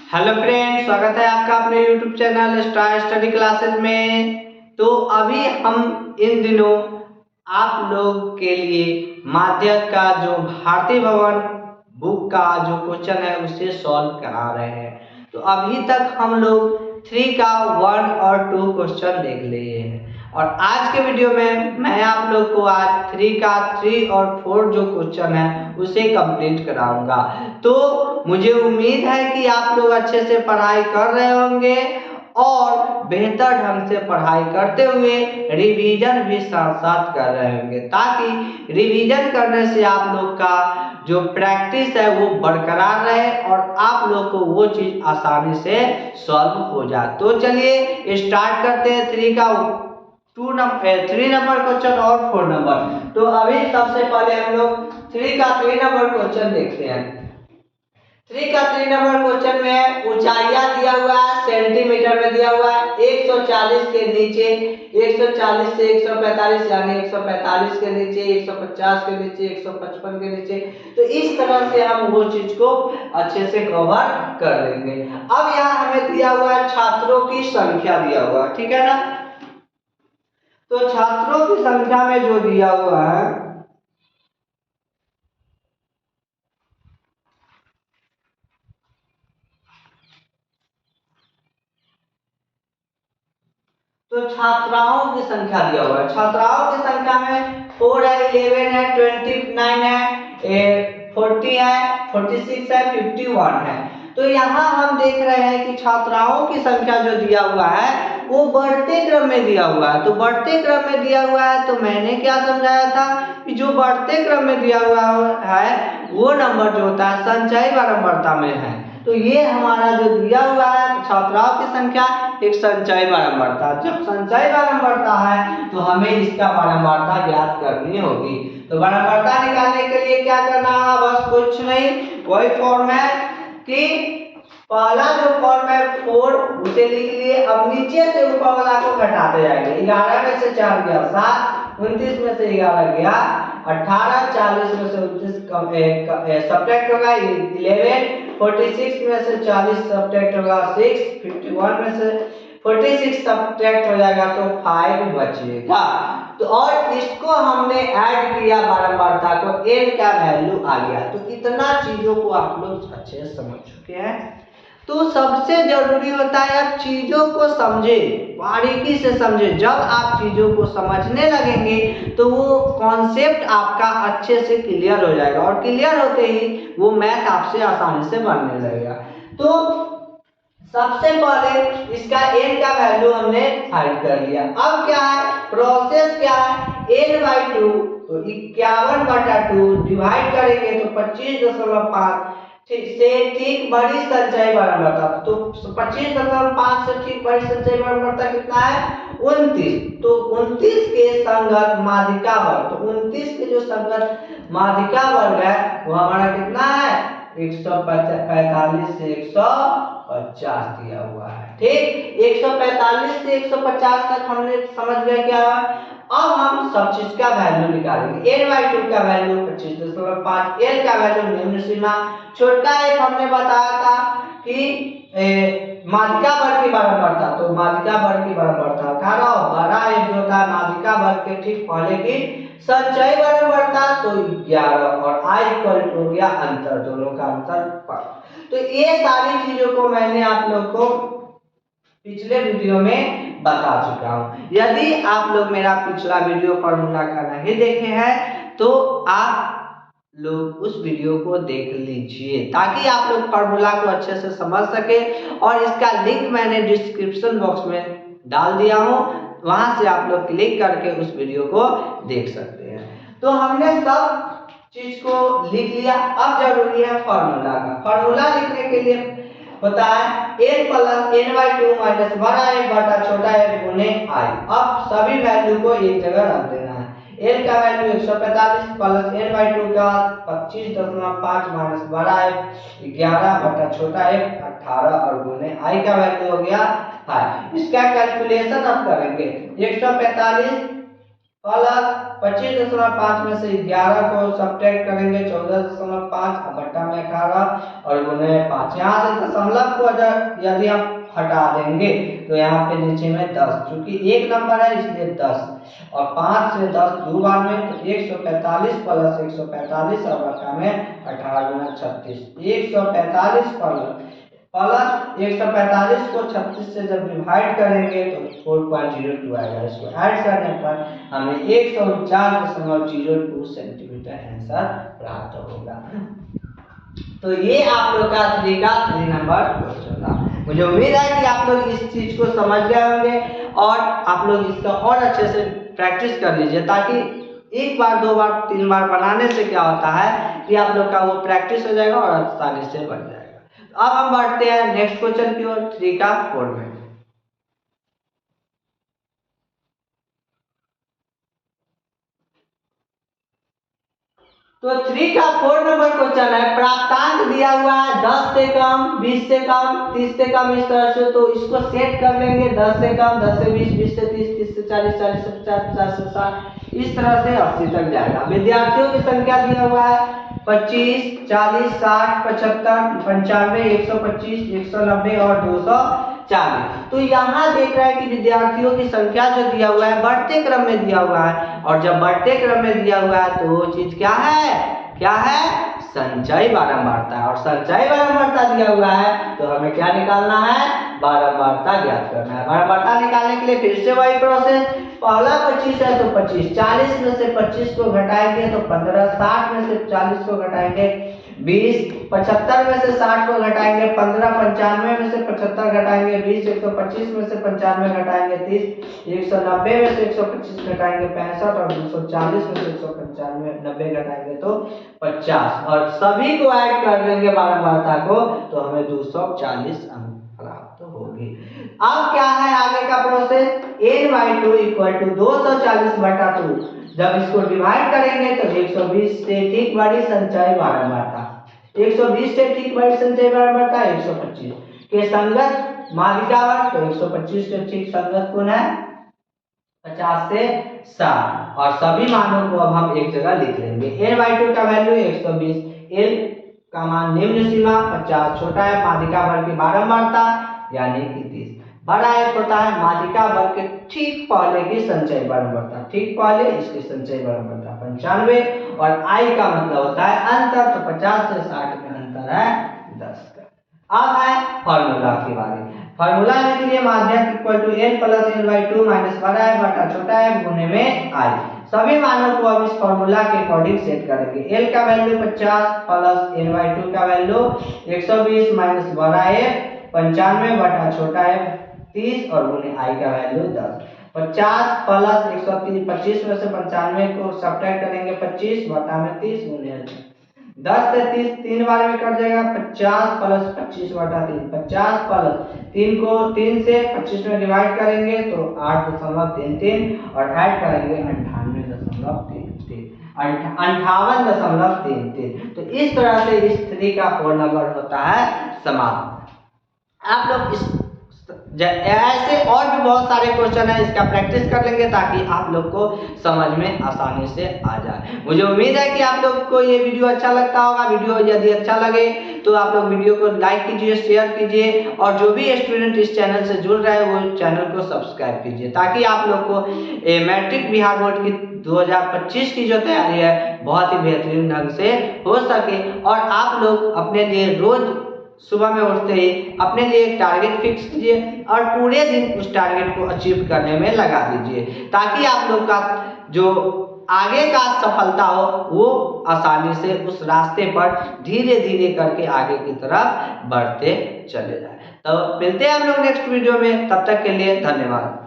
Hello friends, स्वागत है आपका अपने YouTube channel star study classes में। तो अभी हम इन दिनों आप लोग के लिए माध्यक का जो भारतीय भवन बुक का जो क्वेश्चन है उसे सॉल्व करा रहे हैं। तो अभी तक हम लोग 3 का 1 और 2 क्वेश्चन देख लिए हैं और आज के वीडियो में मैं आप लोग को आज 3 का 3 और 4 जो क्वेश्चन है उसे कंप्लीट कराऊंगा। तो मुझे उम्मीद है कि आप लोग अच्छे से पढ़ाई कर रहे होंगे और बेहतर ढंग से पढ़ाई करते हुए रिवीजन भी साथ साथ कर रहे होंगे, ताकि रिवीजन करने से आप लोग का जो प्रैक्टिस है वो बरकरार रहे और आप लोग को वो चीज आसानी से सॉल्व हो जाए। तो चलिए स्टार्ट करते हैं 3 का 3 नंबर क्वेश्चन और 4 नंबर। तो अभी सबसे पहले हम लोग 3 का 3 नंबर क्वेश्चन देखते हैं। 3 का 3 नंबर क्वेश्चन में ऊंचाइयां दिया हुआ है, सेंटीमीटर में दिया हुआ है। 140 के नीचे 140 से 145 यानी 145 के नीचे 150 के नीचे 155 के नीचे। तो इस तरह से हम वो चीज को अच्छे से कवर कर लेंगे। अब यहाँ हमें दिया हुआ है छात्रों की संख्या दिया हुआ है, ठीक है ना। तो छात्रों की संख्या में जो दिया हुआ है तो छात्राओं की संख्या दिया हुआ है। छात्राओं की संख्या में 4 है, 11 है, 29 है, 40 है, 46 है, 51 है। तो यहाँ हम देख रहे हैं कि छात्राओं की संख्या जो दिया हुआ है वो बढ़ते क्रम में दिया हुआ है। तो बढ़ते क्रम में दिया हुआ है तो मैंने क्या समझाया था कि जो बढ़ते क्रम में दिया हुआ है वो नंबर जो होता है संचयी बारंबारता में है। तो ये हमारा जो दिया हुआ है छात्राओं की संख्या एक संचयी बारंबारता। जब संचयी बारंबारता है तो हमें इसका बारंबारता ज्ञात करनी होगी। तो बारंबारता निकालने के लिए क्या करना है, बस कुछ नहीं, वही फॉर्म है कि पहला जो फॉर्म है 4 उसे लिख लिए। अब नीचे से ऊपर वाला को घटाते जाएंगे। 11 में से 4 गया 7, 29 में से 11 गया 18, 40 में से 29 सब्ट्रैक्ट होगा 11, 46 में से 40 सब्ट्रैक्ट होगा 6, 51 में से 46 सब्ट्रैक्ट हो जाएगा तो 5 बचेगा। तो और इसको हमने ऐड किया बारंबारता को, n का वैल्यू आ गया। तो इतना चीजों को आप लोग अच्छे से समझ चुके हैं। तो सबसे जरूरी होता है आप चीजों को समझे, बारीकी से समझे। जब आप चीजों को समझने लगेंगे तो वो कॉन्सेप्ट आपका अच्छे से क्लियर हो जाएगा और क्लियर होते ही वो मैथ आपसे आसानी से बनने लगेगा। तो सबसे पहले इसका n का वैल्यू हमने फाइंड कर लिया। अब क्या है, प्रोसेस क्या है, n/2 तो 51/2 डिवाइड करेंगे तो 25.5 से ठीक बड़ी संचयी बारंबारता। तो 25.5 से ठीक बड़ी संचयी बारंबारता कितना है, 29। तो 29 के संगत माध्यिका वर्ग, तो 29 के जो संगत माध्यिका वर्ग है वो हमारा कितना है 145 से 150 दिया हुआ है। ठीक, 145 से 150 तक हमने समझ गए क्या है। अब हम सब चीज का वैल्यू निकालेंगे। n/2 का वैल्यू 25.5, l का वैल्यू निम्न सीमा, छोटा f हमने बताया था कि माध्यिका वर्ग की बारंबारता, तो माध्यिका वर्ग की बारंबारता 18 और बड़ा f जो था माध्यिका वर्ग के ठीक पहले की संचयी बारंबारता तो 11 और i इक्वल हो गया अंतर, दोनों का अंतर 5। तो ये सारी चीजों को मैंने आप लोग को पिछले वीडियो में बता चुका हूं। यदि आप लोग मेरा पिछला वीडियो फार्मूला का नहीं देखे हैं तो आप लोग उस वीडियो को देख लीजिए, ताकि आप लोग फार्मूला को अच्छे से समझ सके। और इसका लिंक मैंने डिस्क्रिप्शन बॉक्स में डाल दिया हूं, वहां से आप लोग क्लिक करके उस वीडियो को देख सकते हैं। तो हमने सब चीज को लिख लिया। अब जरूरी है फार्मूला का। फार्मूला लिखने के लिए होता है n प्लस n/2 माइनस बड़ा f बटा छोटा f गुने i। अब सभी वैल्यू को एक जगह रख देना है। n का वैल्यू 145 प्लस n/2 का 25.5 माइनस बड़ा f 11 बटा छोटा f 18 और गुने i का वैल्यू हो गया 5। इसका कैलकुलेशन अब करेंगे। 145 प्लस 25.5 में से 11 को सब्ट्रैक्ट करेंगे 14.5 बट्टा में 18 और गुने 5। यहाँ से दशमलव को यदि हम हटा देंगे तो यहाँ पे नीचे में 10, क्योंकि एक नंबर है इसलिए 10 और 5 से 10 दो बार में तो 145 प्लस 145 और बट्टा में 18 गुना 36। 145 प्लस 145 को 36 से जब डिवाइड करेंगे तो 4.02 आएगा। इसको ऐड करने पर हमें 149.02 सेंटीमीटर आंसर प्राप्त होगा। तो ये आप लोग का 3 नंबर क्वेश्चन था। मुझे उम्मीद है कि आप लोग इस चीज को समझ गए होंगे और आप लोग इसका और अच्छे से प्रैक्टिस कर लीजिए, ताकि एक बार, दो बार, तीन बार बनाने से क्या होता है कि आप लोग का वो प्रैक्टिस हो जाएगा और आसानी से बन जाएगा। अब हम बढ़ते हैं नेक्स्ट क्वेश्चन की ओर, 3 का 4 में। तो 3 का 4 नंबर क्वेश्चन है, प्राप्तांक दिया हुआ है 10 से कम, 20 से कम, 30 से कम, इस तरह से। तो इसको सेट कर लेंगे 10 से कम, 10 से 20, 20 से 30, 30 से 40, 40 से 50, 50 से 60, इस तरह से 80 तक जाएगा। विद्यार्थियों की संख्या दिया हुआ है 25, 40, 60, 75, 95, 125, 190 और 240। तो यहाँ देख रहा है कि विद्यार्थियों की संख्या जो दिया हुआ है बढ़ते क्रम में दिया हुआ है, और जब बढ़ते क्रम में दिया हुआ है तो वो चीज क्या है, क्या है, संचयी बारंबारता है। और संचयी बारंबारता दिया हुआ है तो हमें क्या निकालना है, बारंबारता ज्ञात करना है। बारंबारता निकालने के लिए फिर से वही प्रोसेस, पहला 25 है तो 25, 40 में से 25 को घटाएंगे तो 15, 60 में से 40 को घटाएंगे 20, 75 में से 60 को घटाएंगे 15, 95 में से 75 घटाएंगे 20, 125 में से 95 घटाएंगे 30, 190 में से 125 घटाएंगे 65 और 240 में से 195 घटाएंगे तो 50, और सभी को ऐड कर देंगे बारंबारता को तो हमें 240 अंक प्राप्त होगी। अब क्या है आगे का प्रोसेस, n/2 = 240/2। जब इसको डिवाइड करेंगे तो 120 से ठीक बड़ी संचयी बारंबारता, 120 से ठीक बड़ी संचयी बारंबारता 125 के संगत माध्यिका वर्ग, तो 125 के ठीक संगत गुण है 50 से 60, और सभी मानों को अब हम एक जगह लिख लेंगे। n/2 का वैल्यू 120, l का मान निम्न सीमा 50, छोटा है माध्यिका वर्ग की बारंबारता यानी कि 30, बड़ा एक होता है माध्यिका वर्ग के ठीक पहले की संचयी बारंबारता, ठीक पहले इसकी संचयी बारंबारता 95, और i का मतलब होता है अंतर, तो 50 से 60 में अंतर है 10 का। अब है फॉर्मूला की बारी। फॉर्मूला लिखिए, माध्यक equal to n plus n/2 minus बड़ा है बटा छोटा है गुने में i। सभी मानों को अब इस फॉर्मूला के अकॉर्डिंग सेट करेंगे। l का वैल्यू 50 प्लस n/2 का वैल्यू 120 माइनस बड़ा है 95 बटा छोटा है 30 और गुने i का वैल्यू 10। 50 प्लस 130, 25 में से 95 को सब्ट्रैक्ट करेंगे 25 बटा में 30 गुने 10 से 30 तीन बार में कट जाएगा, 50 प्लस 25 बटा 3, 50 प्लस 3 को 3 से 25 में डिवाइड करेंगे तो 8.33 और ऐड करेंगे 58.33। तो इस तरह से इस 3 का 4 नंबर होता है समाप्त। आप लोग इस ऐसे और भी बहुत सारे क्वेश्चन है, इसका प्रैक्टिस कर लेंगे ताकि आप लोग को समझ में आसानी से आ जाए। मुझे उम्मीद है कि आप लोग को ये वीडियो अच्छा लगता होगा। वीडियो यदि अच्छा लगे तो आप लोग वीडियो को लाइक कीजिए, शेयर कीजिए, और जो भी स्टूडेंट इस चैनल से जुड़ रहे हैं वो चैनल को सब्सक्राइब कीजिए, ताकि आप लोग को मैट्रिक बिहार बोर्ड की 2025 की जो तैयारी है बहुत ही बेहतरीन ढंग से हो सके, और आप लोग अपने लिए रोज सुबह में उठते ही अपने लिए एक टारगेट फिक्स कीजिए और पूरे दिन उस टारगेट को अचीव करने में लगा दीजिए, ताकि आप लोग का जो आगे का सफलता हो वो आसानी से उस रास्ते पर धीरे धीरे करके आगे की तरफ बढ़ते चले जाए। तो मिलते हैं हम लोग नेक्स्ट वीडियो में, तब तक के लिए धन्यवाद।